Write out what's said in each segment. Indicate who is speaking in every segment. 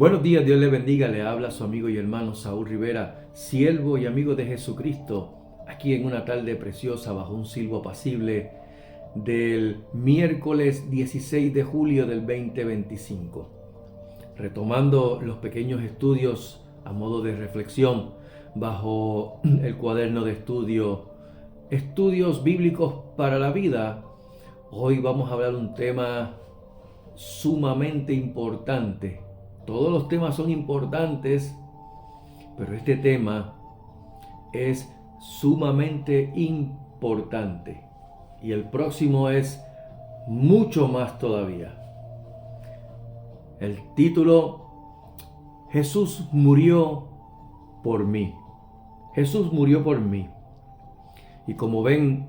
Speaker 1: Buenos días, Dios le bendiga, le habla su amigo y hermano Saúl Rivera, siervo y amigo de Jesucristo, aquí en una tarde preciosa bajo un silbo apacible del miércoles 16 de julio del 2025. Retomando los pequeños estudios a modo de reflexión bajo el cuaderno de estudio Estudios Bíblicos para la Vida, hoy vamos a hablar un tema sumamente importante. Todos los temas son importantes, pero este tema es sumamente importante. Y el próximo es mucho más todavía. El título: Jesús murió por mí. Jesús murió por mí. Y como ven,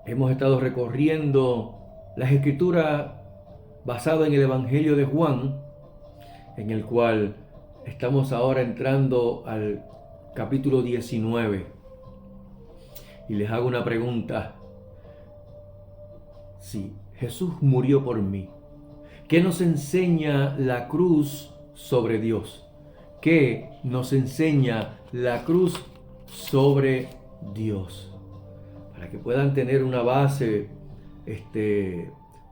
Speaker 1: hemos estado recorriendo las escrituras basadas en el Evangelio de Juan, en el cual estamos ahora entrando al capítulo 19. Y les hago una pregunta. Si Jesús murió por mí, ¿qué nos enseña la cruz sobre Dios? ¿Qué nos enseña la cruz sobre Dios? Para que puedan tener una base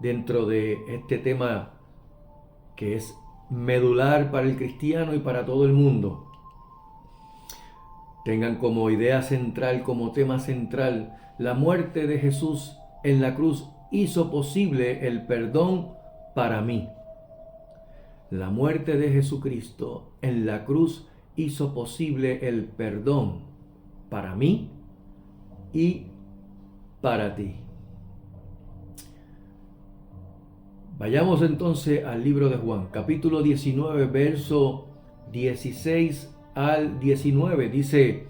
Speaker 1: dentro de este tema que es medular para el cristiano y para todo el mundo. Tengan como idea central, como tema central, la muerte de Jesús en la cruz hizo posible el perdón para mí. La muerte de Jesucristo en la cruz hizo posible el perdón para mí y para ti. Vayamos entonces al libro de Juan, capítulo 19, verso 16 al 19. Dice: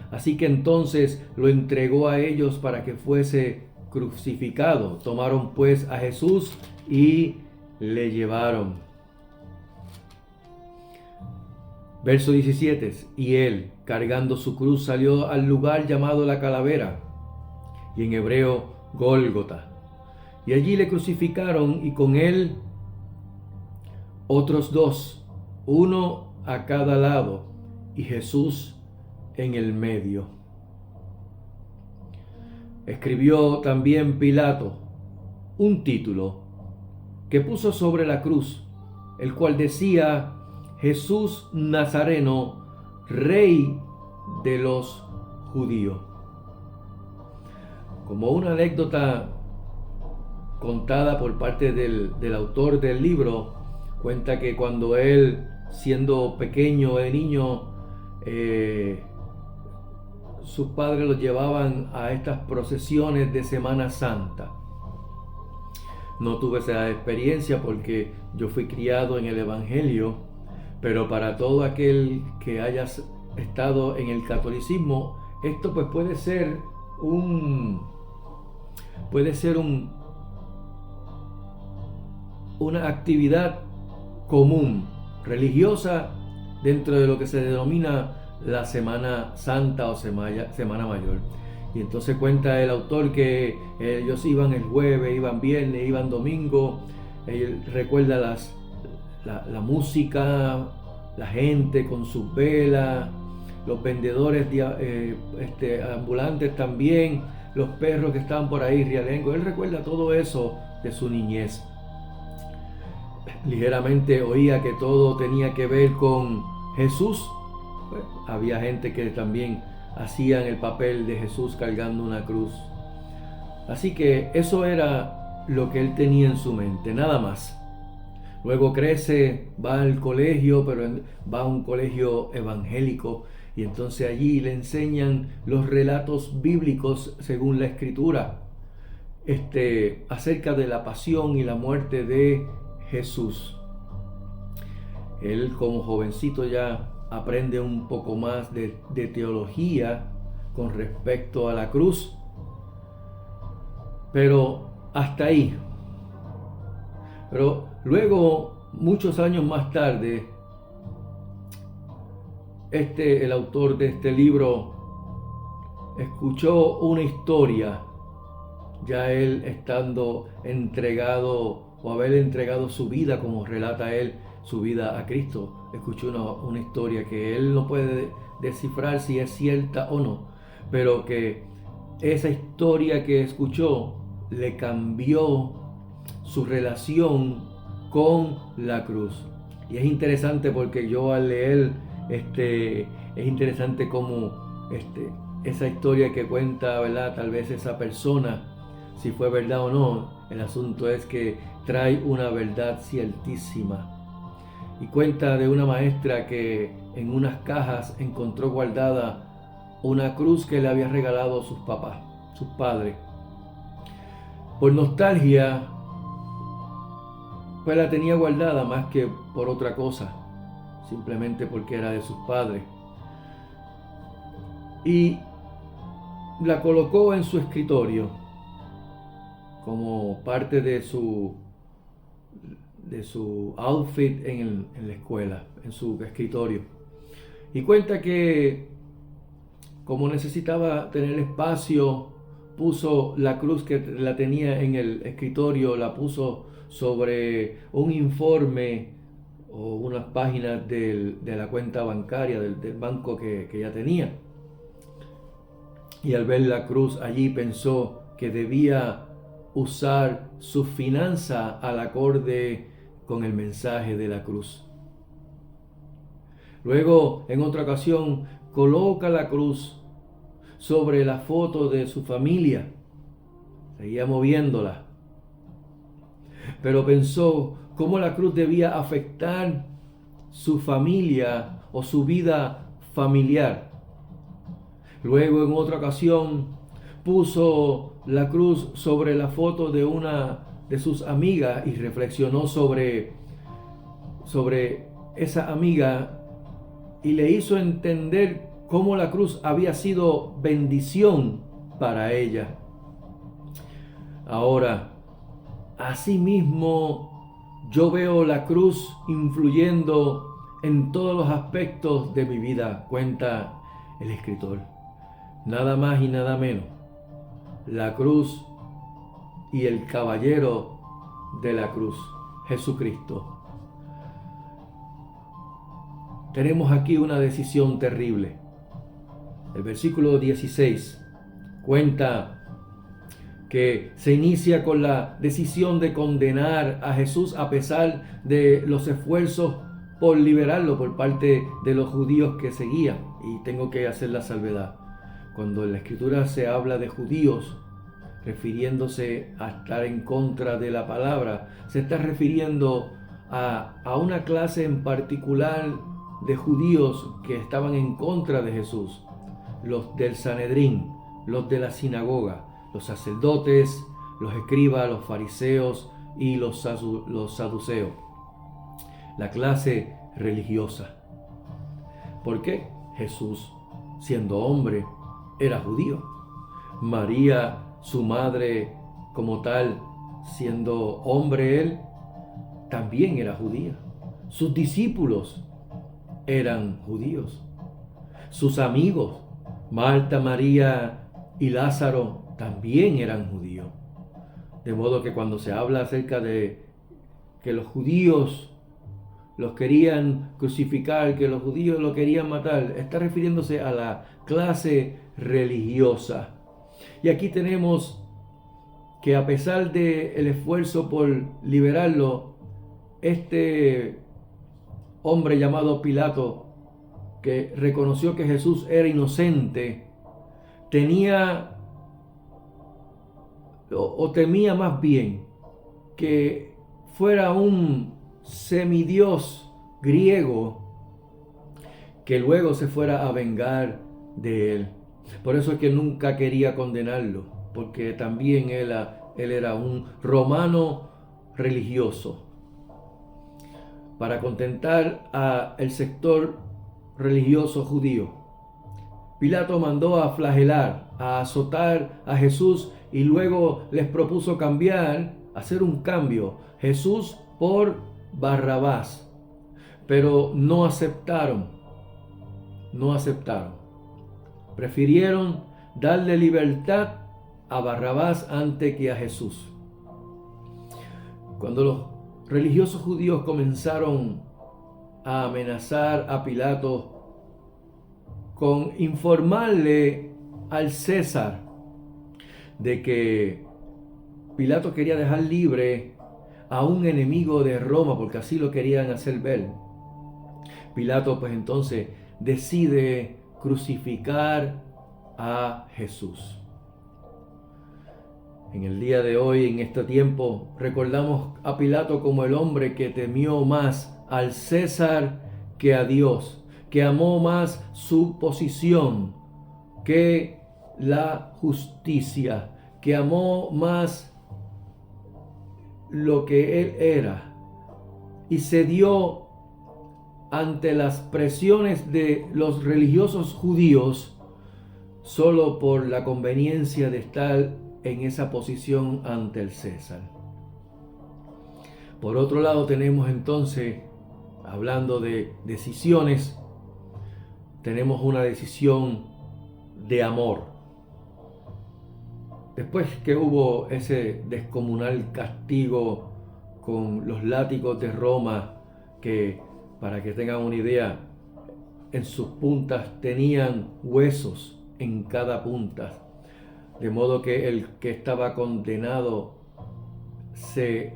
Speaker 1: así que entonces lo entregó a ellos para que fuese crucificado. Tomaron pues a Jesús y le llevaron. Verso 17. Y él, cargando su cruz, salió al lugar llamado la Calavera, y en hebreo Gólgota. Y allí le crucificaron, y con él otros dos, uno a cada lado, y Jesús en el medio. Escribió también Pilato un título que puso sobre la cruz, el cual decía: Jesús Nazareno, Rey de los judíos. Como una anécdota contada por parte del autor del libro, cuenta que cuando él, siendo pequeño, de niño, sus padres lo llevaban a estas procesiones de Semana Santa. No tuve esa experiencia porque yo fui criado en el Evangelio, pero para todo aquel que haya estado en el catolicismo, esto pues puede ser una actividad común, religiosa, dentro de lo que se denomina la Semana Santa o Semana Mayor. Y entonces cuenta el autor que ellos iban el jueves, iban viernes, iban domingo. Él recuerda la música, la gente con sus velas, los vendedores ambulantes también, los perros que estaban por ahí, rialengo. Él recuerda todo eso de su niñez. Ligeramente oía que todo tenía que ver con Jesús. Pues, había gente que también hacían el papel de Jesús cargando una cruz. Así que eso era lo que él tenía en su mente, nada más. Luego crece, va al colegio, pero va a un colegio evangélico, y entonces allí le enseñan los relatos bíblicos según la escritura, acerca de la pasión y la muerte de Jesús. Él, como jovencito, ya aprende un poco más de teología con respecto a la cruz, pero hasta ahí. Pero luego, muchos años más tarde, el autor de este libro escuchó una historia, ya él estando entregado o haber entregado su vida, como relata él, su vida a Cristo. Escuché una historia que él no puede descifrar si es cierta o no, pero que esa historia que escuchó le cambió su relación con la cruz. Y es interesante porque yo al leer es interesante cómo esa historia que cuenta, ¿verdad? Tal vez esa persona, si fue verdad o no, el asunto es que trae una verdad ciertísima. Y cuenta de una maestra que en unas cajas encontró guardada una cruz que le había regalado sus papás, sus padres. Por nostalgia, pues la tenía guardada más que por otra cosa, simplemente porque era de sus padres. Y la colocó en su escritorio como parte de su outfit en la escuela, en su escritorio. Y cuenta que como necesitaba tener espacio, puso la cruz que la tenía en el escritorio, la puso sobre un informe o unas páginas de la cuenta bancaria del banco que ya tenía. Y al ver la cruz allí pensó que debía usar su finanza al acorde con el mensaje de la cruz. Luego, en otra ocasión, coloca la cruz sobre la foto de su familia. Seguía moviéndola. Pero pensó cómo la cruz debía afectar su familia o su vida familiar. Luego, en otra ocasión, puso la cruz sobre la foto de una de sus amigas y reflexionó sobre esa amiga y le hizo entender cómo la cruz había sido bendición para ella. Ahora, asimismo, yo veo la cruz influyendo en todos los aspectos de mi vida, cuenta el escritor. Nada más y nada menos. La cruz y el caballero de la cruz, Jesucristo. Tenemos aquí una decisión terrible. El versículo 16 cuenta que se inicia con la decisión de condenar a Jesús a pesar de los esfuerzos por liberarlo por parte de los judíos que seguían. Y tengo que hacer la salvedad. Cuando en la Escritura se habla de judíos, refiriéndose a estar en contra de la palabra, se está refiriendo a una clase en particular de judíos que estaban en contra de Jesús, los del Sanedrín, los de la sinagoga, los sacerdotes, los escribas, los fariseos y los saduceos, la clase religiosa. ¿Por qué? Jesús, siendo hombre, era judío. María, su madre, como tal, siendo hombre él, también era judía. Sus discípulos eran judíos. Sus amigos, Marta, María y Lázaro, también eran judíos. De modo que cuando se habla acerca de que los judíos los querían crucificar, que los judíos lo querían matar, está refiriéndose a la clase religiosa. Y aquí tenemos que a pesar del esfuerzo por liberarlo, este hombre llamado Pilato, que reconoció que Jesús era inocente, tenía o temía más bien que fuera un semidios griego que luego se fuera a vengar de él. Por eso es que nunca quería condenarlo, porque también él era un romano religioso. Para contentar al sector religioso judío, Pilato mandó a flagelar, a azotar a Jesús y luego les propuso hacer un cambio, Jesús por Barrabás. Pero no aceptaron. Prefirieron darle libertad a Barrabás antes que a Jesús. Cuando los religiosos judíos comenzaron a amenazar a Pilato con informarle al César de que Pilato quería dejar libre a un enemigo de Roma, porque así lo querían hacer ver, Pilato pues entonces decide crucificar a Jesús. En el día de hoy, en este tiempo, recordamos a Pilato como el hombre que temió más al César que a Dios, que amó más su posición que la justicia, que amó más lo que él era, y cedió ante las presiones de los religiosos judíos solo por la conveniencia de estar en esa posición ante el César. Por otro lado, tenemos entonces, hablando de decisiones, tenemos una decisión de amor. Después que hubo ese descomunal castigo con los látigos de Roma, que, para que tengan una idea, en sus puntas tenían huesos en cada punta, de modo que el que estaba condenado se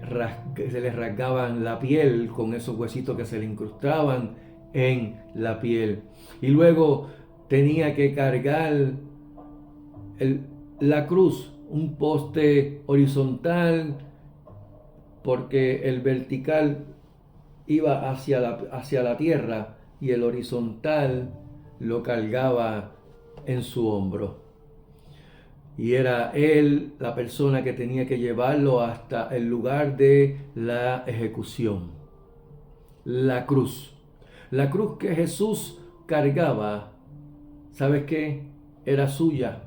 Speaker 1: le rasgaban la piel con esos huesitos que se le incrustaban en la piel, y luego tenía que cargar la cruz, un poste horizontal, porque el vertical iba hacia la tierra y el horizontal lo cargaba en su hombro. Y era él la persona que tenía que llevarlo hasta el lugar de la ejecución. La cruz. La cruz que Jesús cargaba, ¿sabes qué? Era suya,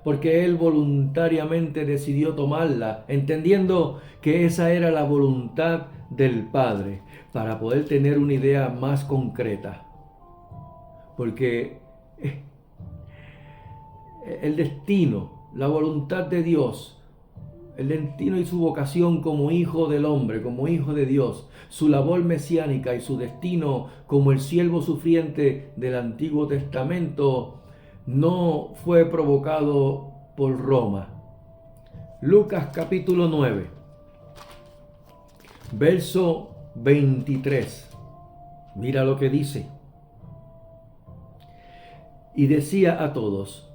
Speaker 1: porque él voluntariamente decidió tomarla, entendiendo que esa era la voluntad del Padre, para poder tener una idea más concreta. Porque el destino, la voluntad de Dios, el destino y su vocación como hijo del hombre, como hijo de Dios, su labor mesiánica y su destino como el siervo sufriente del Antiguo Testamento, no fue provocado por Roma. Lucas capítulo 9, verso 23. Mira lo que dice. Y decía a todos: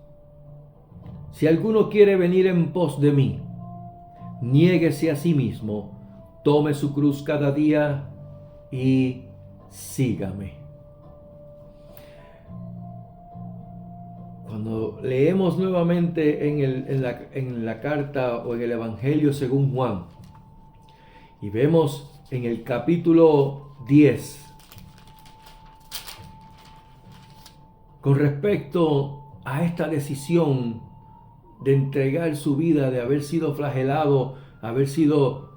Speaker 1: si alguno quiere venir en pos de mí, niéguese a sí mismo, tome su cruz cada día y sígame. Cuando leemos nuevamente en la carta o en el Evangelio según Juan, y vemos en el capítulo 10, con respecto a esta decisión de entregar su vida, de haber sido flagelado, haber sido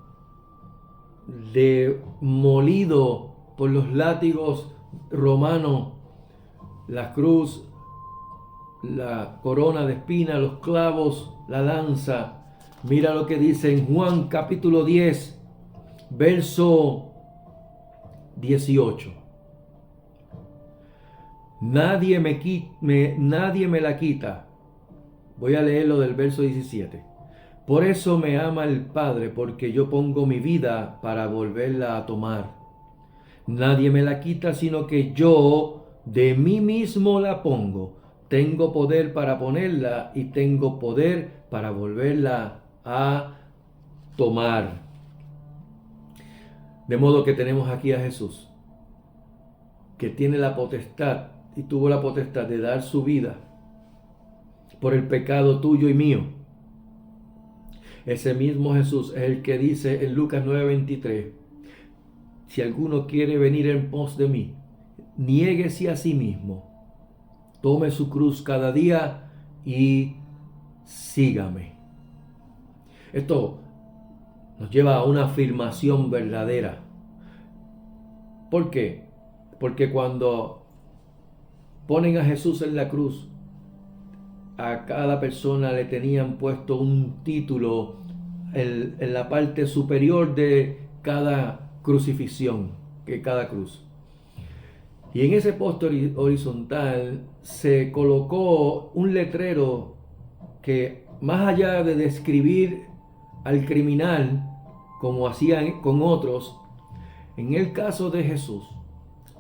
Speaker 1: demolido por los látigos romanos, la cruz, la corona de espinas, los clavos, la lanza. Mira lo que dice en Juan capítulo 10, verso 18. Nadie me la quita. Voy a leerlo del verso 17. Por eso me ama el Padre, porque yo pongo mi vida para volverla a tomar. Nadie me la quita, sino que yo de mí mismo la pongo. Tengo poder para ponerla y tengo poder para volverla a tomar. De modo que tenemos aquí a Jesús, que tiene la potestad y tuvo la potestad de dar su vida por el pecado tuyo y mío. Ese mismo Jesús es el que dice en Lucas 9:23, si alguno quiere venir en pos de mí, niéguese a sí mismo, tome su cruz cada día y sígame. Esto nos lleva a una afirmación verdadera. ¿Por qué? Porque cuando ponen a Jesús en la cruz, a cada persona le tenían puesto un título en la parte superior de cada crucifixión, que cada cruz. Y en ese poste horizontal se colocó un letrero que, más allá de describir al criminal como hacían con otros, en el caso de Jesús,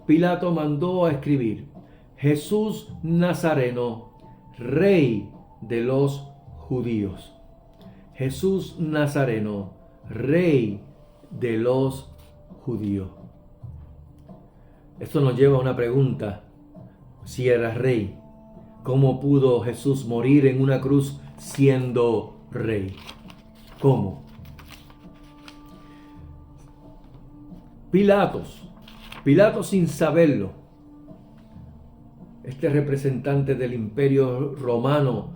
Speaker 1: Pilato mandó a escribir: Jesús Nazareno, Rey de los judíos. Jesús Nazareno, Rey de los judíos. Esto nos lleva a una pregunta: si era rey, ¿cómo pudo Jesús morir en una cruz siendo rey? ¿Cómo? Pilato, sin saberlo, este representante del imperio romano,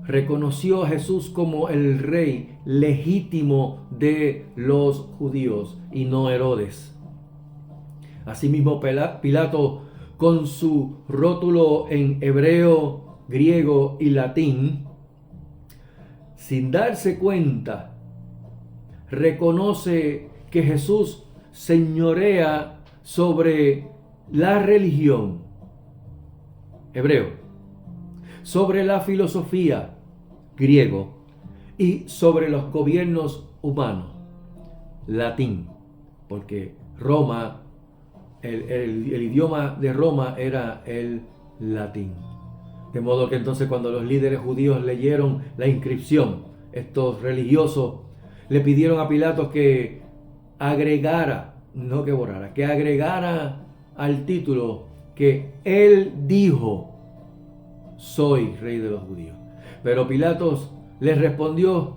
Speaker 1: reconoció a Jesús como el rey legítimo de los judíos y no Herodes. Asimismo, Pilato, con su rótulo en hebreo, griego y latín, sin darse cuenta, reconoce que Jesús señorea sobre la religión, hebreo, sobre la filosofía, griego, y sobre los gobiernos humanos, latín, porque Roma, el idioma de Roma era el latín. De modo que entonces, cuando los líderes judíos leyeron la inscripción, estos religiosos le pidieron a Pilato que agregara, no que borrara, que agregara al título que él dijo: soy rey de los judíos. Pero Pilatos les respondió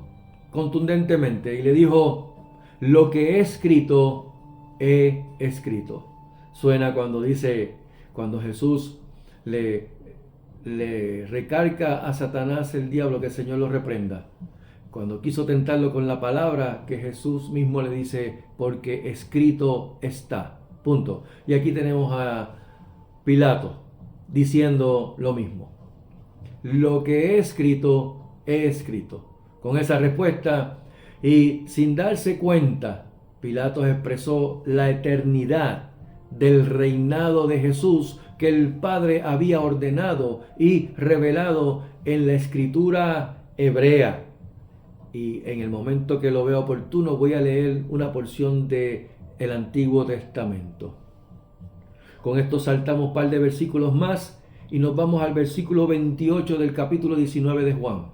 Speaker 1: contundentemente y le dijo: lo que he escrito, he escrito. Suena cuando Jesús le recarga a Satanás, el diablo, que el Señor lo reprenda. Cuando quiso tentarlo con la palabra, que Jesús mismo le dice: porque escrito está. Punto. Y aquí tenemos a Pilato diciendo lo mismo: lo que he escrito, he escrito. Con esa respuesta, y sin darse cuenta, Pilato expresó la eternidad del reinado de Jesús que el Padre había ordenado y revelado en la escritura hebrea. Y en el momento que lo vea oportuno, voy a leer una porción del Antiguo Testamento. Con esto saltamos un par de versículos más y nos vamos al versículo 28 del capítulo 19 de Juan.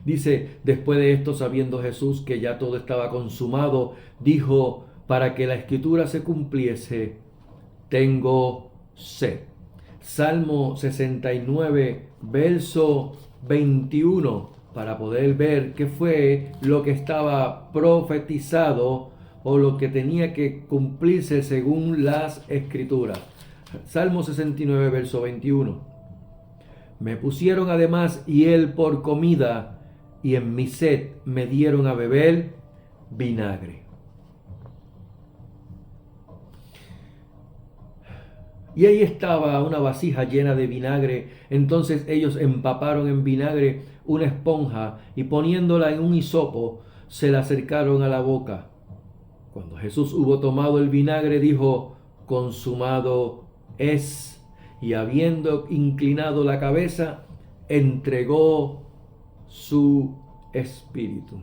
Speaker 1: Dice: después de esto, sabiendo Jesús que ya todo estaba consumado, dijo, para que la escritura se cumpliese: tengo sed. Salmo 69, verso 21, para poder ver qué fue lo que estaba profetizado o lo que tenía que cumplirse según las escrituras. Salmo 69, verso 21. Me pusieron además hiel por comida, y en mi sed me dieron a beber vinagre. Y ahí estaba una vasija llena de vinagre. Entonces ellos empaparon en vinagre una esponja y, poniéndola en un hisopo, se la acercaron a la boca. Cuando Jesús hubo tomado el vinagre, dijo: consumado es. Y habiendo inclinado la cabeza, entregó su espíritu.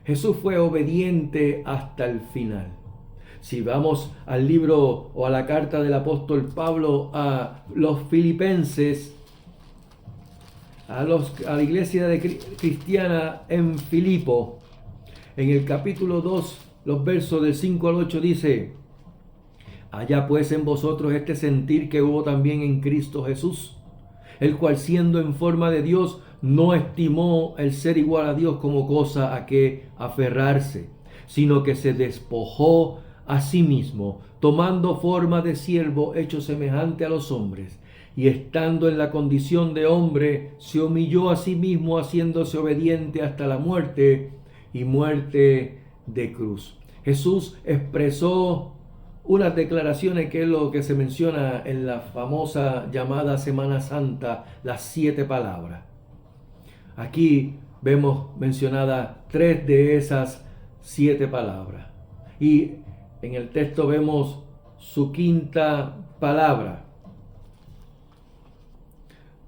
Speaker 1: Jesús fue obediente hasta el final. Si vamos al libro o a la carta del apóstol Pablo a los filipenses, a la iglesia cristiana en Filipo, en el capítulo 2, los versos del 5 al 8, dice: haya pues en vosotros este sentir que hubo también en Cristo Jesús, el cual, siendo en forma de Dios, no estimó el ser igual a Dios como cosa a que aferrarse, sino que se despojó a sí mismo, tomando forma de siervo, hecho semejante a los hombres, y estando en la condición de hombre, se humilló a sí mismo, haciéndose obediente hasta la muerte, y muerte de cruz. Jesús expresó unas declaraciones que es lo que se menciona en la famosa llamada Semana Santa, las 7 palabras. Aquí vemos mencionadas 3 de esas 7 palabras. Y en el texto vemos su quinta palabra.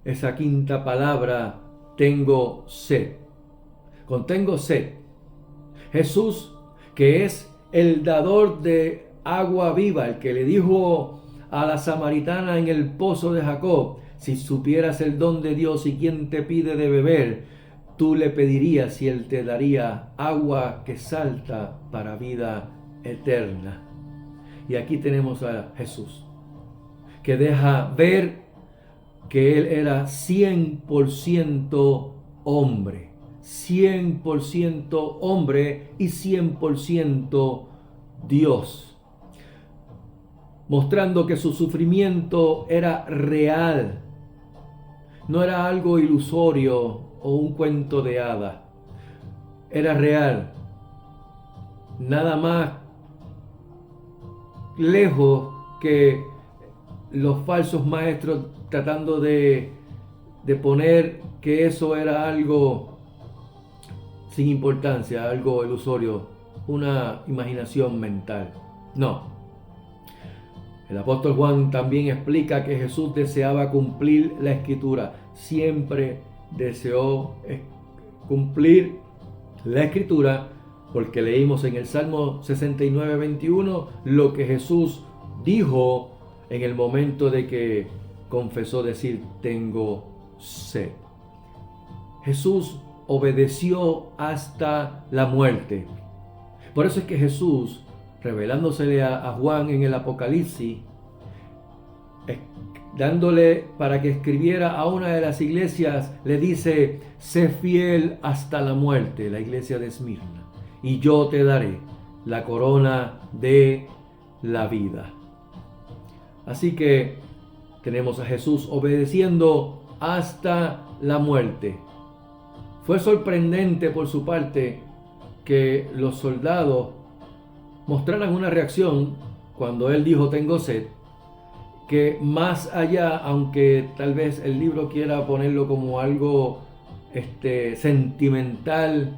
Speaker 1: Esa quinta palabra, tengo sed. Con tengo sed, Jesús, que es el dador de agua viva, el que le dijo a la samaritana en el pozo de Jacob, si supieras el don de Dios y quién te pide de beber, tú le pedirías y él te daría agua que salta para vida eterna. Y aquí tenemos a Jesús, que deja ver que él era 100% hombre. 100% hombre y 100% Dios, mostrando que su sufrimiento era real, no era algo ilusorio o un cuento de hadas, era real, nada más lejos que los falsos maestros tratando de poner que eso era algo sin importancia, algo ilusorio, una imaginación mental. No. El apóstol Juan también explica que Jesús deseaba cumplir la Escritura. Siempre deseó cumplir la Escritura, porque leímos en el Salmo 69:21 lo que Jesús dijo en el momento de que confesó decir, tengo sed. Jesús obedeció hasta la muerte. Por eso es que Jesús, revelándosele a Juan en el Apocalipsis, dándole para que escribiera a una de las iglesias, le dice, sé fiel hasta la muerte, la iglesia de Esmirna, y yo te daré la corona de la vida. Así que tenemos a Jesús obedeciendo hasta la muerte. Fue sorprendente por su parte que los soldados mostraran una reacción cuando él dijo tengo sed, que más allá, aunque tal vez el libro quiera ponerlo como algo sentimental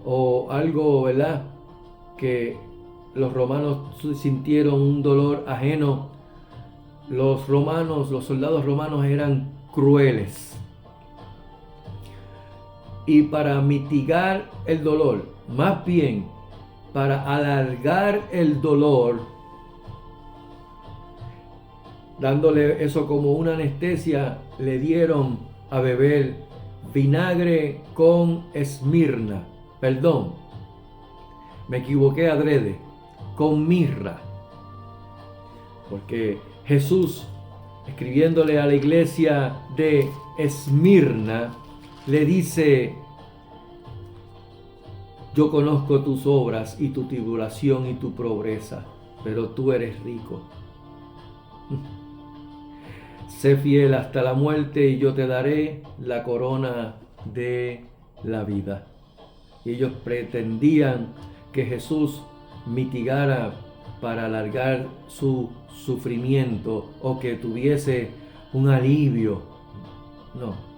Speaker 1: o algo, ¿verdad?, que los romanos sintieron un dolor ajeno. Los soldados romanos eran crueles. Y para mitigar el dolor, más bien para alargar el dolor, dándole eso como una anestesia, le dieron a beber vinagre con esmirna. Perdón, me equivoqué adrede, con mirra. Porque Jesús, escribiéndole a la iglesia de Esmirna, le dice, yo conozco tus obras y tu tribulación y tu pobreza, pero tú eres rico. Sé fiel hasta la muerte y yo te daré la corona de la vida. Y ellos pretendían que Jesús mitigara para alargar su sufrimiento o que tuviese un alivio. No.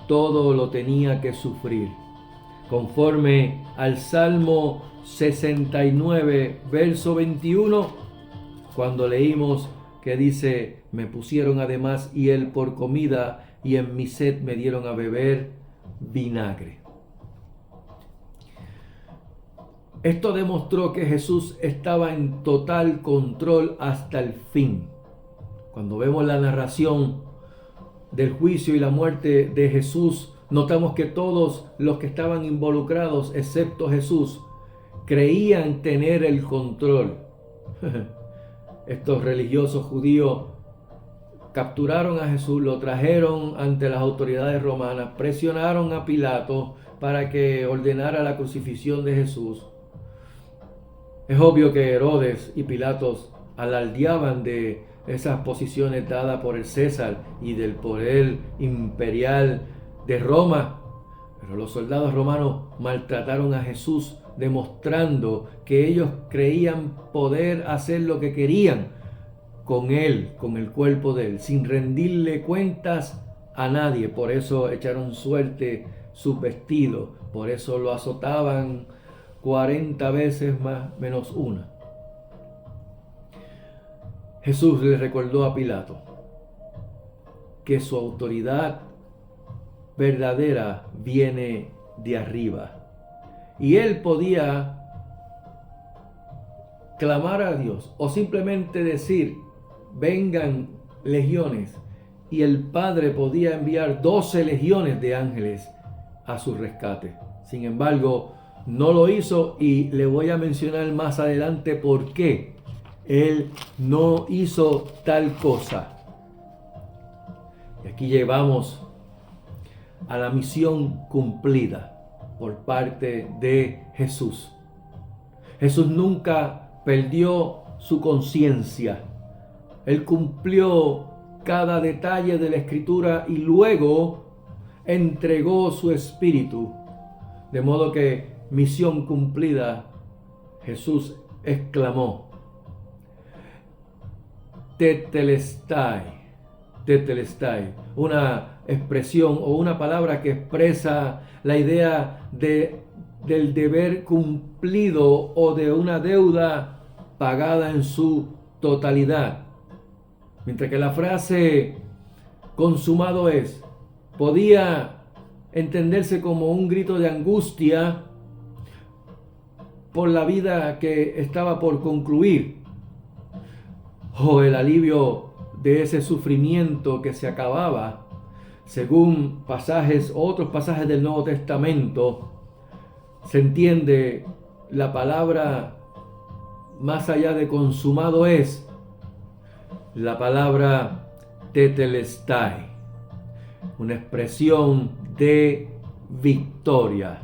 Speaker 1: Todo lo tenía que sufrir. Conforme al Salmo 69, verso 21, cuando leímos que dice, me pusieron además hiel por comida y en mi sed me dieron a beber vinagre. Esto demostró que Jesús estaba en total control hasta el fin. Cuando vemos la narración del juicio y la muerte de Jesús, notamos que todos los que estaban involucrados, excepto Jesús, creían tener el control. Estos religiosos judíos capturaron a Jesús, lo trajeron ante las autoridades romanas, presionaron a Pilato para que ordenara la crucifixión de Jesús. Es obvio que Herodes y Pilatos alardeaban de esas posiciones dadas por el César y del poder imperial de Roma, pero los soldados romanos maltrataron a Jesús, demostrando que ellos creían poder hacer lo que querían con él, con el cuerpo de él, sin rendirle cuentas a nadie. Por eso echaron suerte sus vestidos. Por eso lo azotaban 40 veces más menos una. Jesús le recordó a Pilato que su autoridad verdadera viene de arriba. Y él podía clamar a Dios o simplemente decir, vengan legiones. Y el Padre podía enviar 12 legiones de ángeles a su rescate. Sin embargo, no lo hizo y le voy a mencionar más adelante por qué él no hizo tal cosa. Y aquí llevamos a la misión cumplida por parte de Jesús. Jesús nunca perdió su conciencia. Él cumplió cada detalle de la Escritura y luego entregó su espíritu. De modo que, misión cumplida, Jesús exclamó, Tetelestai, Tetelestai, una expresión o una palabra que expresa la idea del deber cumplido o de una deuda pagada en su totalidad. Mientras que la frase consumado es podía entenderse como un grito de angustia por la vida que estaba por concluir o el alivio de ese sufrimiento que se acababa. Según otros pasajes del Nuevo Testamento, se entiende la palabra más allá de consumado es la palabra tetelestai, una expresión de victoria.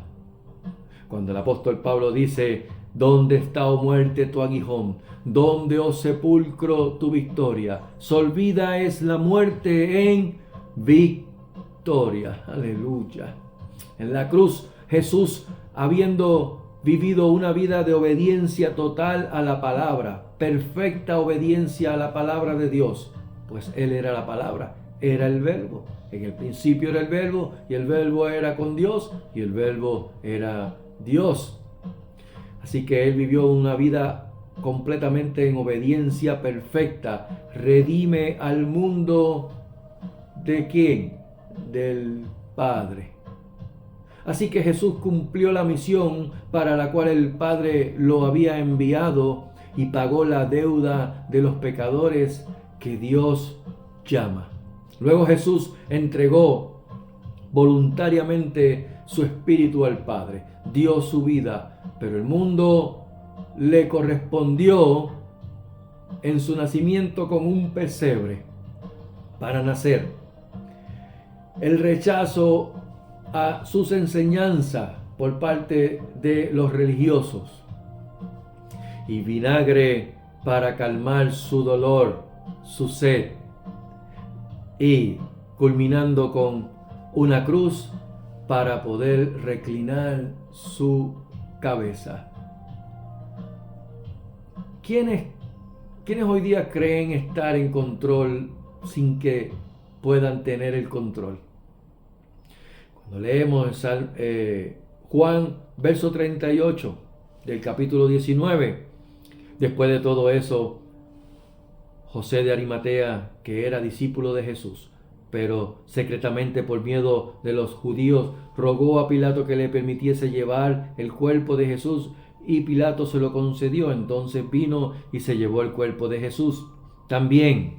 Speaker 1: Cuando el apóstol Pablo dice, ¿dónde está, oh muerte, tu aguijón? ¿Dónde, oh sepulcro, tu victoria? Solvida es la muerte en victoria. Aleluya. En la cruz, Jesús, habiendo vivido una vida de obediencia total a la palabra, perfecta obediencia a la palabra de Dios, pues Él era la palabra, era el verbo. En el principio era el verbo, y el verbo era con Dios, y el verbo era Dios. Así que Él vivió una vida completamente en obediencia perfecta. Redime al mundo, ¿de quién? Del Padre. Así que Jesús cumplió la misión para la cual el Padre lo había enviado y pagó la deuda de los pecadores que Dios llama. Luego Jesús entregó voluntariamente su espíritu al Padre, dio su vida, pero el mundo le correspondió en su nacimiento con un pesebre para nacer. El rechazo a sus enseñanzas por parte de los religiosos y vinagre para calmar su dolor, su sed, y culminando con una cruz para poder reclinar su cabeza. ¿Quiénes hoy día creen estar en control sin que puedan tener el control? Cuando leemos Juan, verso 38 del capítulo 19, después de todo eso, José de Arimatea, que era discípulo de Jesús, pero secretamente por miedo de los judíos, rogó a Pilato que le permitiese llevar el cuerpo de Jesús, y Pilato se lo concedió. Entonces vino y se llevó el cuerpo de Jesús. También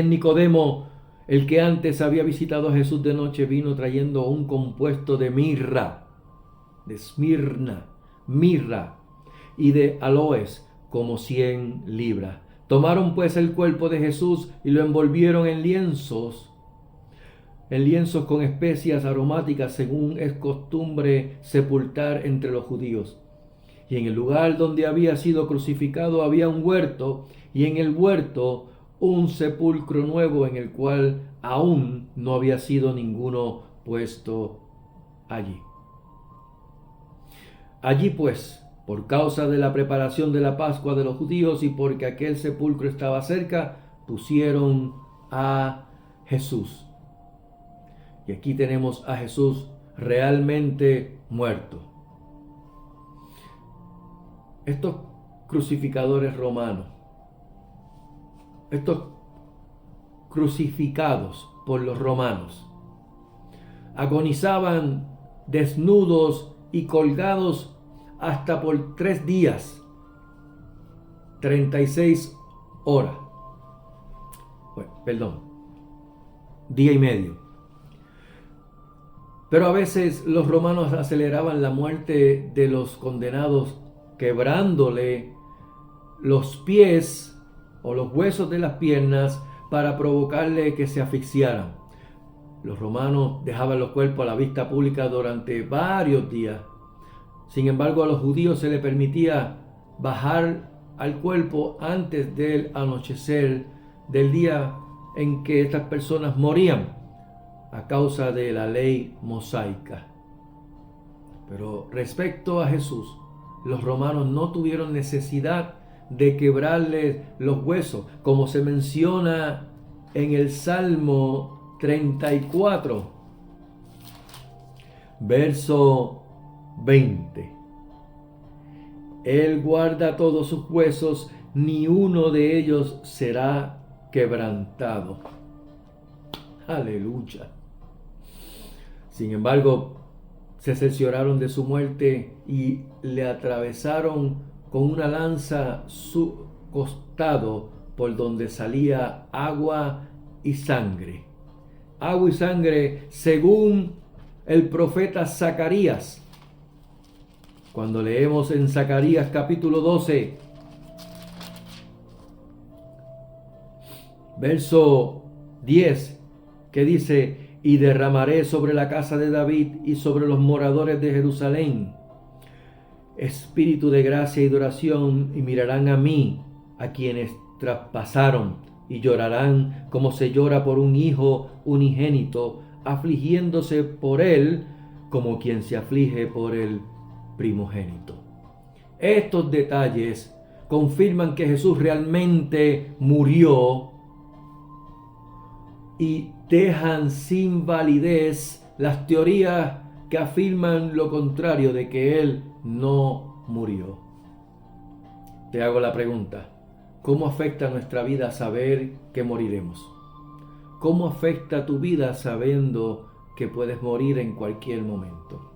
Speaker 1: Nicodemo, el que antes había visitado a Jesús de noche, vino trayendo un compuesto de mirra, de esmirna, mirra, y de aloes, como 100 libras. Tomaron pues el cuerpo de Jesús y lo envolvieron en lienzos con especias aromáticas, según es costumbre sepultar entre los judíos. Y en el lugar donde había sido crucificado había un huerto, y en el huerto un sepulcro nuevo, en el cual aún no había sido ninguno puesto allí. Allí pues, por causa de la preparación de la Pascua de los judíos y porque aquel sepulcro estaba cerca, pusieron a Jesús. Y aquí tenemos a Jesús realmente muerto. Estos crucificadores romanos, estos crucificados por los romanos, agonizaban desnudos y colgados hasta por 3 días, 36 horas. Día y medio. Pero a veces los romanos aceleraban la muerte de los condenados quebrándole los pies o los huesos de las piernas para provocarle que se asfixiaran. Los romanos dejaban los cuerpos a la vista pública durante varios días. Sin embargo, a los judíos se les permitía bajar al cuerpo antes del anochecer del día en que estas personas morían a causa de la ley mosaica. Pero respecto a Jesús, los romanos no tuvieron necesidad de quebrarle los huesos, como se menciona en el Salmo 34, verso 20. Él guarda todos sus huesos, ni uno de ellos será quebrantado. Aleluya. Sin embargo, se cercioraron de su muerte y le atravesaron con una lanza su costado, por donde salía agua y sangre. Agua y sangre según el profeta Zacarías. Cuando leemos en Zacarías capítulo 12, verso 10, que dice: y derramaré sobre la casa de David y sobre los moradores de Jerusalén espíritu de gracia y de oración, y mirarán a mí, a quienes traspasaron, y llorarán como se llora por un hijo unigénito, afligiéndose por él como quien se aflige por el primogénito. Estos detalles confirman que Jesús realmente murió y dejan sin validez las teorías que afirman lo contrario, de que Él no murió. Te hago la pregunta: ¿cómo afecta nuestra vida saber que moriremos? ¿Cómo afecta tu vida sabiendo que puedes morir en cualquier momento?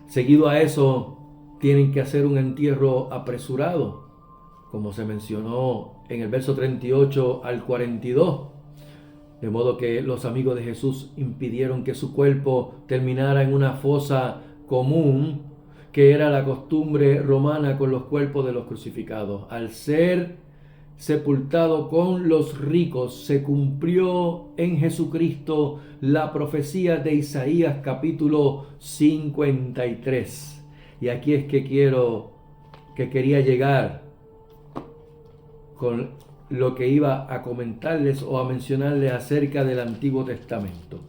Speaker 1: Seguido a eso, tienen que hacer un entierro apresurado, como se mencionó en el verso 38 al 42. De modo que los amigos de Jesús impidieron que su cuerpo terminara en una fosa común, que era la costumbre romana con los cuerpos de los crucificados. Al ser sepultado con los ricos, se cumplió en Jesucristo la profecía de Isaías capítulo 53. Y aquí es que quería llegar con lo que iba a comentarles o a mencionarles acerca del Antiguo Testamento.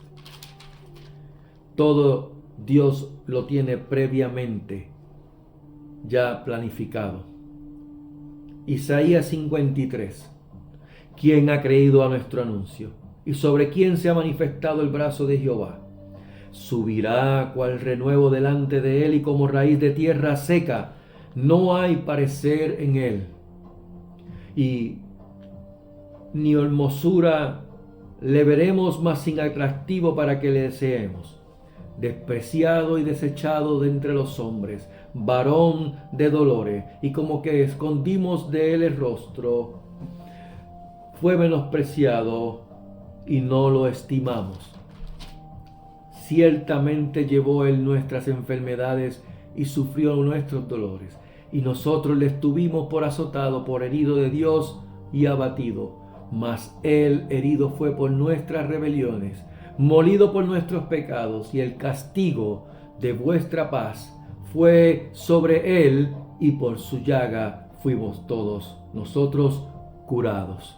Speaker 1: Todo Dios lo tiene previamente ya planificado. Isaías 53. ¿Quién ha creído a nuestro anuncio? ¿Y sobre quién se ha manifestado el brazo de Jehová? Subirá cual renuevo delante de él, y como raíz de tierra seca, no hay parecer en él. Y ni hermosura le veremos, mas sin atractivo para que le deseemos. Despreciado y desechado de entre los hombres, varón de dolores, y como que escondimos de él el rostro. Fue menospreciado y no lo estimamos. Ciertamente llevó él nuestras enfermedades y sufrió nuestros dolores, y nosotros le tuvimos por azotado, por herido de Dios y abatido. Mas él herido fue por nuestras rebeliones, molido por nuestros pecados, y el castigo de vuestra paz fue sobre él, y por su llaga fuimos todos nosotros curados.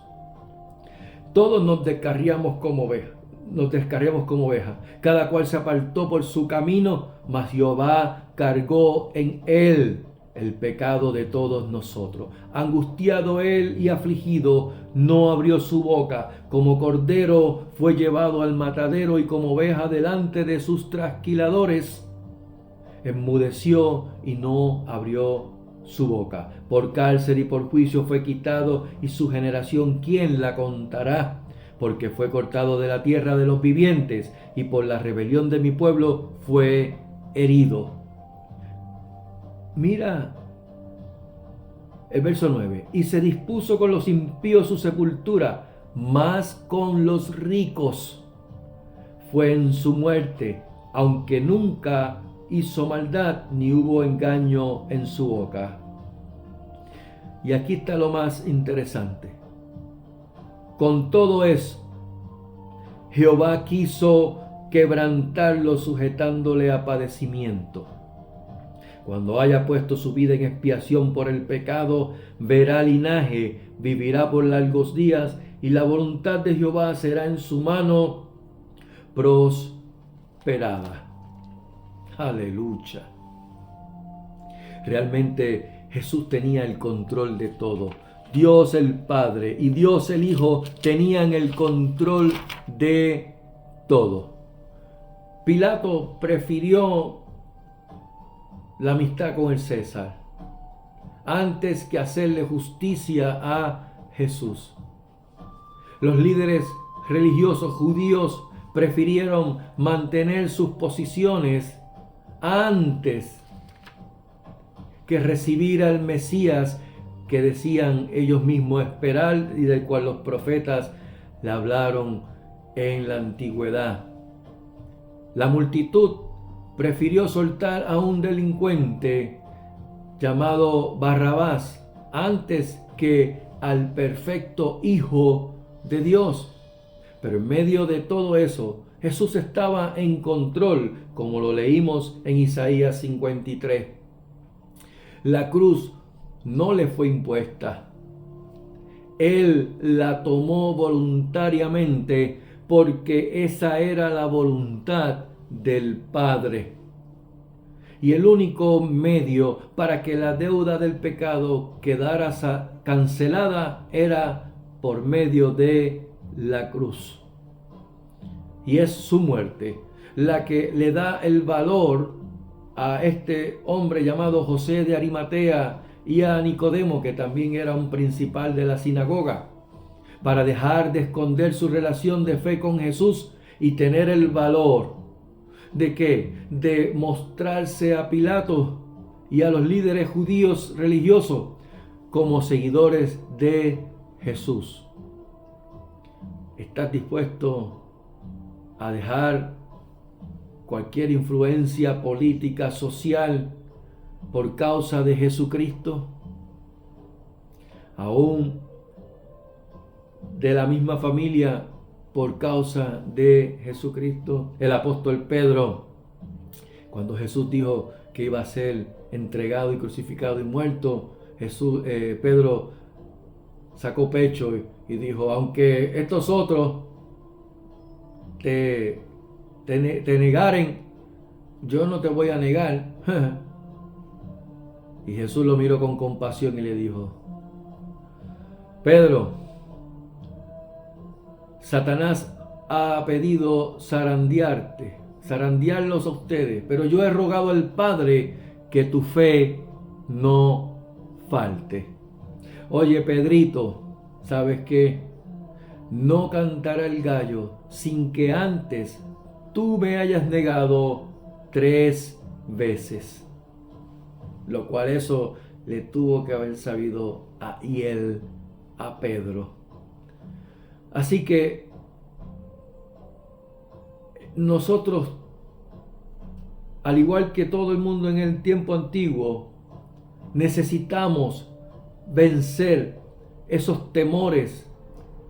Speaker 1: Todos nos descarriamos como ovejas, cada cual se apartó por su camino, mas Jehová cargó en él el pecado de todos nosotros. Angustiado él y afligido, no abrió su boca. Como cordero fue llevado al matadero y como oveja delante de sus trasquiladores, enmudeció y no abrió su boca. Por cárcel y por juicio fue quitado, y su generación, ¿quién la contará? Porque fue cortado de la tierra de los vivientes, y por la rebelión de mi pueblo fue herido. Mira el verso 9. Y se dispuso con los impíos su sepultura, mas con los ricos fue en su muerte, aunque nunca hizo maldad ni hubo engaño en su boca. Y aquí está lo más interesante. Con todo eso, Jehová quiso quebrantarlo, sujetándole a padecimiento. Cuando haya puesto su vida en expiación por el pecado, verá linaje, vivirá por largos días, y la voluntad de Jehová será en su mano prosperada. Aleluya. Realmente Jesús tenía el control de todo. Dios el Padre y Dios el Hijo tenían el control de todo. Pilato prefirió la amistad con el César antes que hacerle justicia a Jesús. Los líderes religiosos judíos prefirieron mantener sus posiciones antes que recibir al Mesías que decían ellos mismos esperar y del cual los profetas le hablaron en la antigüedad. La multitud prefirió soltar a un delincuente llamado Barrabás antes que al perfecto Hijo de Dios. Pero en medio de todo eso, Jesús estaba en control, como lo leímos en Isaías 53. La cruz no le fue impuesta. Él la tomó voluntariamente porque esa era la voluntad del Padre. Y el único medio para que la deuda del pecado quedara cancelada era por medio de la cruz. Y es su muerte la que le da el valor a este hombre llamado José de Arimatea y a Nicodemo, que también era un principal de la sinagoga, para dejar de esconder su relación de fe con Jesús y tener el valor ¿de qué? De mostrarse a Pilato y a los líderes judíos religiosos como seguidores de Jesús. ¿Estás dispuesto a dejar cualquier influencia política, social, por causa de Jesucristo? Aún de la misma familia, por causa de Jesucristo. El apóstol Pedro, cuando Jesús dijo que iba a ser entregado y crucificado y muerto, Pedro sacó pecho y dijo: aunque estos otros te negaren, yo no te voy a negar. Y Jesús lo miró con compasión y le dijo: Pedro, Satanás ha pedido zarandearlos a ustedes, pero yo he rogado al Padre que tu fe no falte. Oye, Pedrito, ¿sabes qué? No cantará el gallo sin que antes tú me hayas negado 3 veces. Lo cual eso le tuvo que haber sabido a Pedro. Así que nosotros, al igual que todo el mundo en el tiempo antiguo, necesitamos vencer esos temores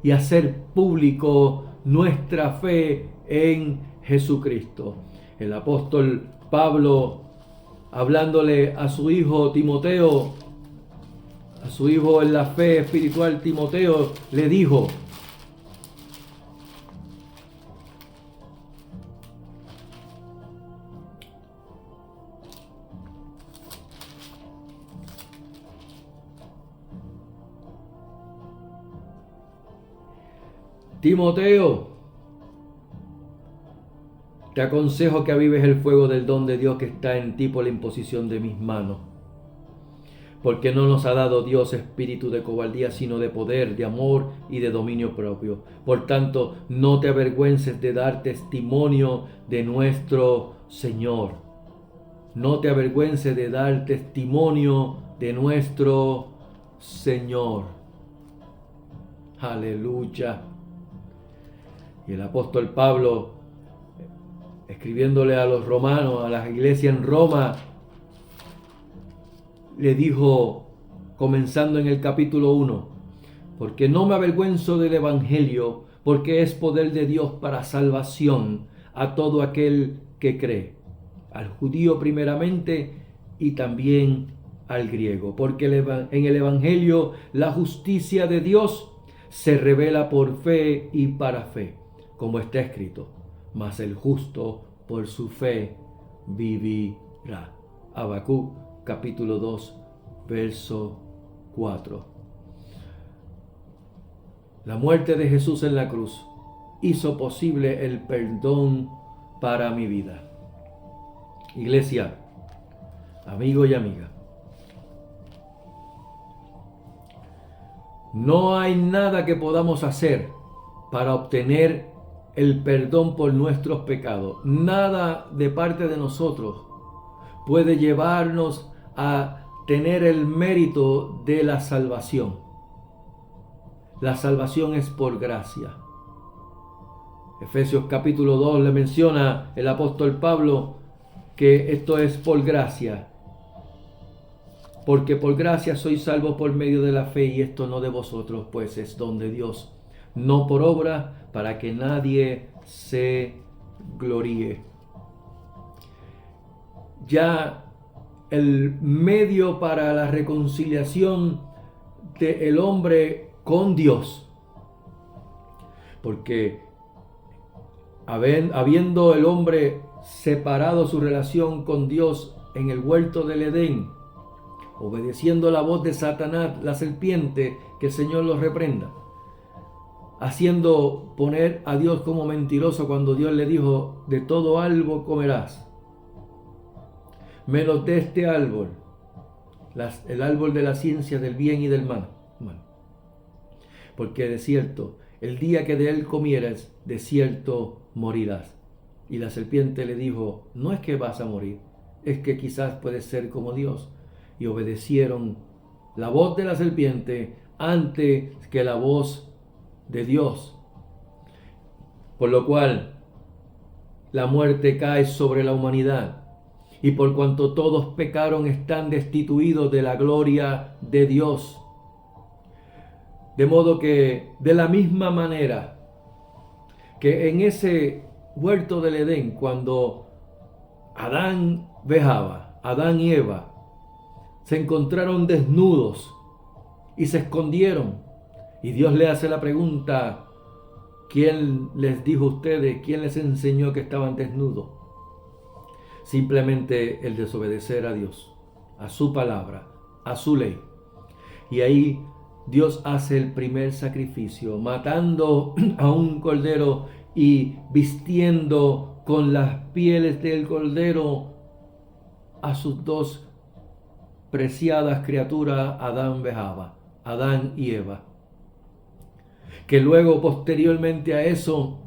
Speaker 1: y hacer público nuestra fe en Jesucristo. El apóstol Pablo, hablándole a su hijo Timoteo, a su hijo en la fe espiritual Timoteo, le dijo: Timoteo, te aconsejo que avives el fuego del don de Dios que está en ti por la imposición de mis manos. Porque no nos ha dado Dios espíritu de cobardía, sino de poder, de amor y de dominio propio. Por tanto, no te avergüences de dar testimonio de nuestro Señor. No te avergüences de dar testimonio de nuestro Señor. Aleluya. Y el apóstol Pablo, escribiéndole a los romanos, a la iglesia en Roma, le dijo, comenzando en el capítulo 1, porque no me avergüenzo del Evangelio, porque es poder de Dios para salvación a todo aquel que cree, al judío primeramente y también al griego, porque en el Evangelio la justicia de Dios se revela por fe y para fe, como está escrito, mas el justo por su fe vivirá. Habacuc capítulo 2, verso 4. La muerte de Jesús en la cruz hizo posible el perdón para mi vida. Iglesia, amigo y amiga, no hay nada que podamos hacer para obtener el perdón por nuestros pecados. Nada de parte de nosotros puede llevarnos a tener el mérito de la salvación. La salvación es por gracia. Efesios capítulo 2 le menciona el apóstol Pablo que esto es por gracia. Porque por gracia sois salvos por medio de la fe, y esto no de vosotros, pues es don de Dios, no por obra, para que nadie se gloríe. Ya el medio para la reconciliación del hombre con Dios, porque habiendo el hombre separado su relación con Dios en el huerto del Edén, obedeciendo la voz de Satanás, la serpiente, que el Señor los reprenda, haciendo poner a Dios como mentiroso cuando Dios le dijo, de todo árbol comerás, menos de este árbol, el árbol de la ciencia del bien y del mal. Porque de cierto, el día que de él comieras, de cierto morirás. Y la serpiente le dijo, no es que vas a morir, es que quizás puedes ser como Dios. Y obedecieron la voz de la serpiente antes que la voz de Dios. Por lo cual, la muerte cae sobre la humanidad. Y por cuanto todos pecaron, están destituidos de la gloria de Dios. De modo que, de la misma manera que en ese huerto del Edén, cuando Adán y Eva se encontraron desnudos y se escondieron, y Dios le hace la pregunta, ¿quién les dijo a ustedes, quién les enseñó que estaban desnudos? Simplemente el desobedecer a Dios, a su palabra, a su ley. Y ahí Dios hace el primer sacrificio, matando a un cordero y vistiendo con las pieles del cordero a sus dos preciadas criaturas, Adán y Eva. Que luego, posteriormente a eso,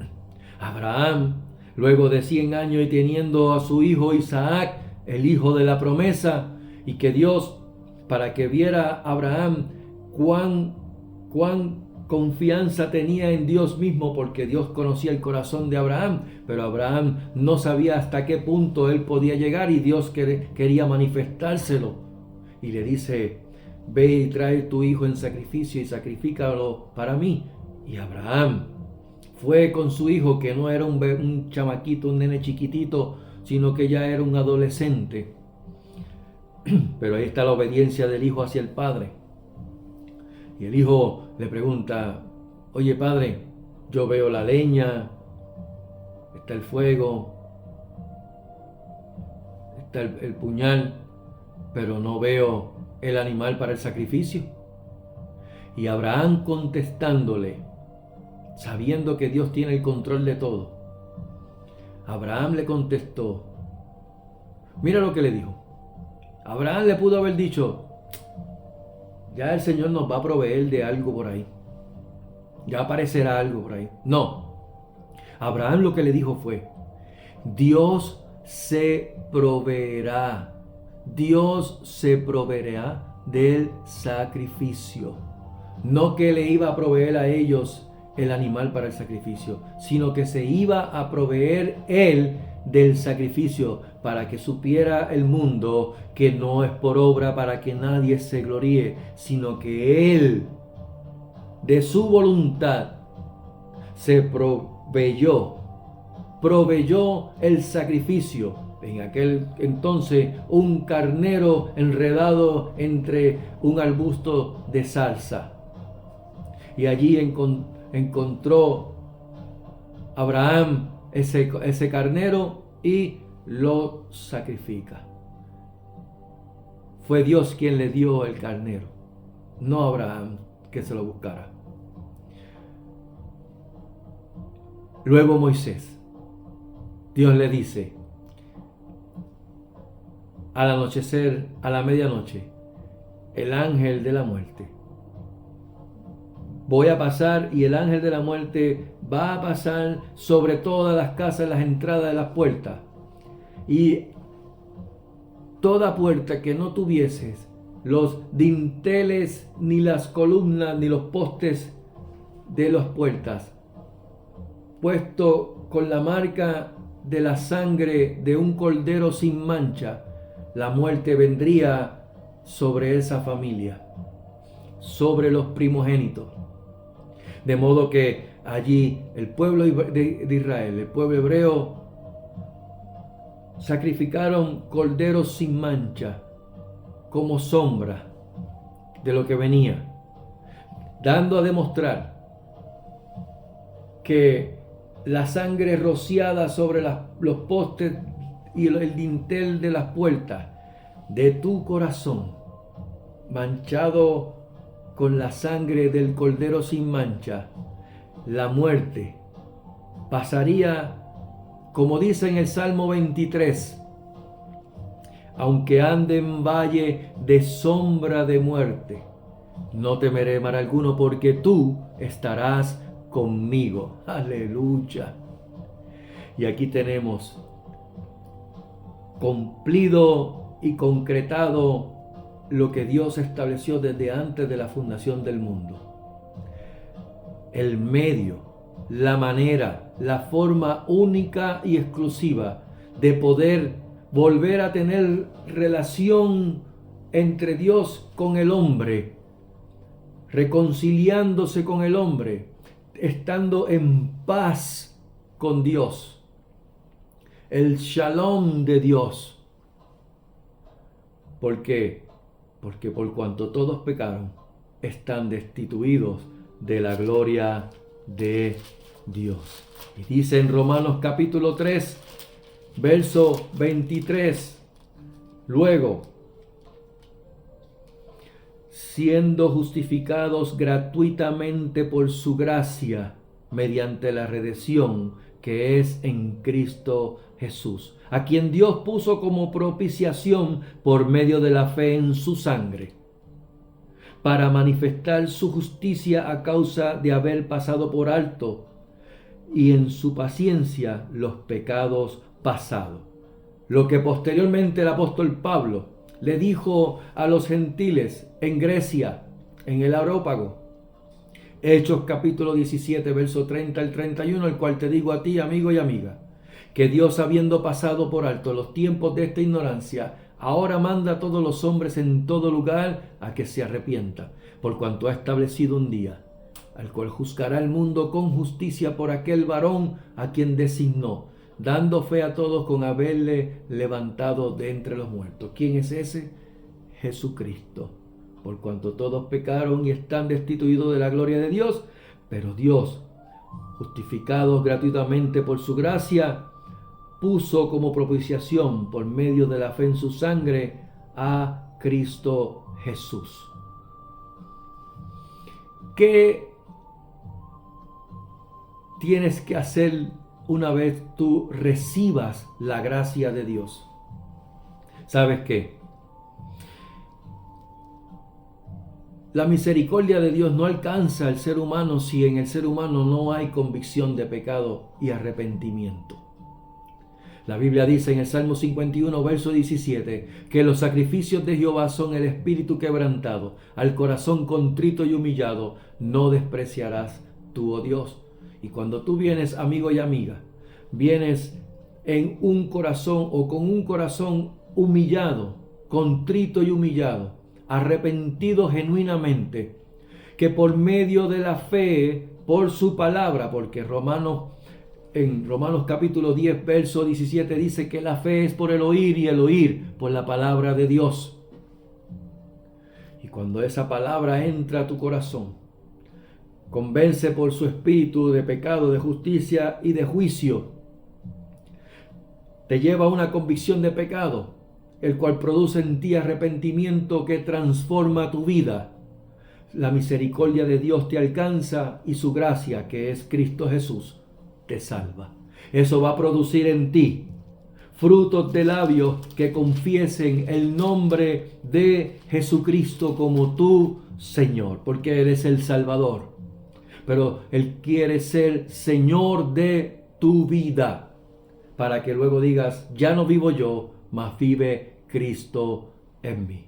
Speaker 1: Abraham, luego de 100 años y teniendo a su hijo Isaac, el hijo de la promesa, y que Dios, para que viera Abraham cuán confianza tenía en Dios mismo, porque Dios conocía el corazón de Abraham, pero Abraham no sabía hasta qué punto él podía llegar, y Dios quería manifestárselo, y le dice, ve y trae tu hijo en sacrificio y sacrifícalo para mí. Y Abraham fue con su hijo, que no era un chamaquito, un nene chiquitito, sino que ya era un adolescente. Pero ahí está la obediencia del hijo hacia el padre. Y el hijo le pregunta, oye padre, yo veo la leña, está el fuego, está el puñal, pero no veo el animal para el sacrificio. Y Abraham contestándole, sabiendo que Dios tiene el control de todo. Abraham le contestó, mira lo que le dijo. Abraham le pudo haber dicho, ya el Señor nos va a proveer de algo por ahí. Ya aparecerá algo por ahí. No. Abraham lo que le dijo fue, Dios se proveerá. Dios se proveerá del sacrificio. No que le iba a proveer a ellos el animal para el sacrificio, sino que se iba a proveer él del sacrificio para que supiera el mundo que no es por obra para que nadie se gloríe, sino que él, de su voluntad, se proveyó el sacrificio. En aquel entonces, un carnero enredado entre un arbusto de zarza. Y allí encontró Abraham ese carnero y lo sacrifica. Fue Dios quien le dio el carnero, no Abraham que se lo buscara. Luego Moisés, Dios le dice, al anochecer, a la medianoche, el ángel de la muerte. Voy a pasar y el ángel de la muerte va a pasar sobre todas las casas, las entradas de las puertas. Y toda puerta que no tuvieses los dinteles, ni las columnas, ni los postes de las puertas, puesto con la marca de la sangre de un cordero sin mancha, la muerte vendría sobre esa familia, sobre los primogénitos. De modo que allí el pueblo de Israel, el pueblo hebreo, sacrificaron corderos sin mancha como sombra de lo que venía, dando a demostrar que la sangre rociada sobre los postes y el dintel de las puertas de tu corazón, manchado con la sangre del cordero sin mancha, la muerte pasaría, como dice en el Salmo 23, aunque ande en valle de sombra de muerte, no temeré mal alguno, porque tú estarás conmigo. Aleluya. Y aquí tenemos cumplido y concretado lo que Dios estableció desde antes de la fundación del mundo. El medio, la manera, la forma única y exclusiva de poder volver a tener relación entre Dios con el hombre, reconciliándose con el hombre, estando en paz con Dios. El shalom de Dios. ¿Por qué? Porque por cuanto todos pecaron, están destituidos de la gloria de Dios. Y dice en Romanos capítulo 3, verso 23, luego, siendo justificados gratuitamente por su gracia, mediante la redención que es en Cristo Jesús, a quien Dios puso como propiciación por medio de la fe en su sangre, para manifestar su justicia a causa de haber pasado por alto y en su paciencia los pecados pasados. Lo que posteriormente el apóstol Pablo le dijo a los gentiles en Grecia, en el Areópago. Hechos capítulo 17, verso 30 al 31, el cual te digo a ti, amigo y amiga, que Dios, habiendo pasado por alto los tiempos de esta ignorancia, ahora manda a todos los hombres en todo lugar a que se arrepientan, por cuanto ha establecido un día, al cual juzgará el mundo con justicia por aquel varón a quien designó, dando fe a todos con haberle levantado de entre los muertos. ¿Quién es ese? Jesucristo. Por cuanto todos pecaron y están destituidos de la gloria de Dios, pero Dios, justificados gratuitamente por su gracia, puso como propiciación por medio de la fe en su sangre a Cristo Jesús. ¿Qué tienes que hacer una vez tú recibas la gracia de Dios? ¿Sabes qué? La misericordia de Dios no alcanza al ser humano si en el ser humano no hay convicción de pecado y arrepentimiento. La Biblia dice en el Salmo 51, verso 17, que los sacrificios de Jehová son el espíritu quebrantado, al corazón contrito y humillado, no despreciarás tú, oh Dios. Y cuando tú vienes, amigo y amiga, vienes en un corazón o con un corazón humillado, contrito y humillado, arrepentido genuinamente, que por medio de la fe, por su palabra, porque en Romanos capítulo 10, verso 17 dice que la fe es por el oír y el oír por la palabra de Dios. Y cuando esa palabra entra a tu corazón, convence por su espíritu de pecado, de justicia y de juicio, te lleva a una convicción de pecado, el cual produce en ti arrepentimiento que transforma tu vida. La misericordia de Dios te alcanza y su gracia, que es Cristo Jesús, te salva. Eso va a producir en ti frutos de labios que confiesen el nombre de Jesucristo como tu Señor, porque Él es el Salvador. Pero Él quiere ser Señor de tu vida, para que luego digas, ya no vivo yo, mas vive Cristo en mí.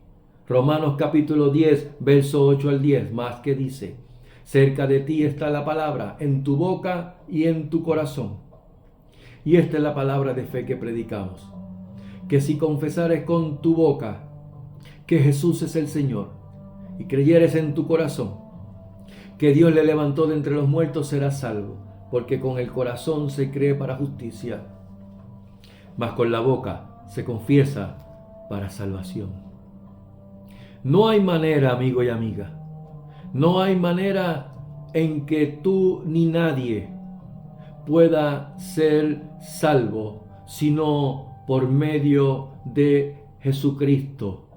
Speaker 1: Romanos capítulo 10, verso 8 al 10, más que dice, cerca de ti está la palabra, en tu boca y en tu corazón. Y esta es la palabra de fe que predicamos, que si confesares con tu boca que Jesús es el Señor y creyeres en tu corazón que Dios le levantó de entre los muertos, serás salvo, porque con el corazón se cree para justicia, mas con la boca se confiesa para salvación. No hay manera, amigo y amiga, no hay manera en que tú ni nadie pueda ser salvo sino por medio de Jesucristo,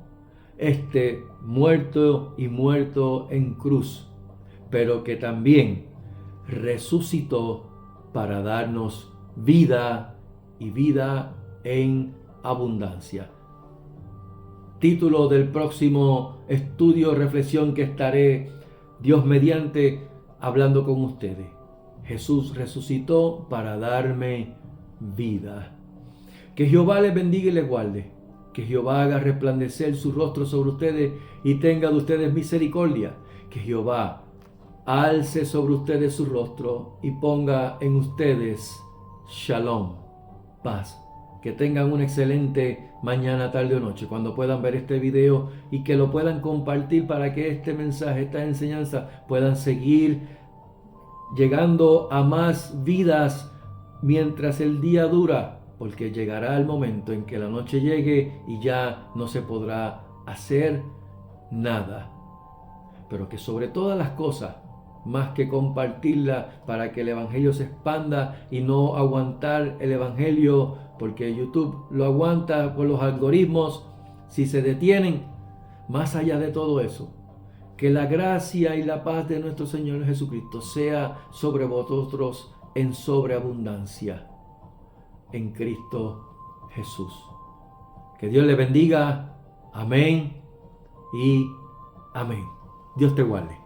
Speaker 1: muerto y muerto en cruz, pero que también resucitó para darnos vida y vida en abundancia. Título del próximo estudio, reflexión que estaré, Dios mediante, hablando con ustedes. Jesús resucitó para darme vida. Que Jehová les bendiga y les guarde. Que Jehová haga resplandecer su rostro sobre ustedes y tenga de ustedes misericordia. Que Jehová alce sobre ustedes su rostro y ponga en ustedes shalom, paz. Que tengan una excelente mañana, tarde o noche cuando puedan ver este video y que lo puedan compartir para que este mensaje, esta enseñanza puedan seguir llegando a más vidas mientras el día dura, porque llegará el momento en que la noche llegue y ya no se podrá hacer nada. Pero que sobre todas las cosas, más que compartirla para que el evangelio se expanda y no aguantar el evangelio, porque YouTube lo aguanta por los algoritmos, si se detienen, más allá de todo eso, que la gracia y la paz de nuestro Señor Jesucristo sea sobre vosotros en sobreabundancia en Cristo Jesús. Que Dios le bendiga. Amén y amén. Dios te guarde.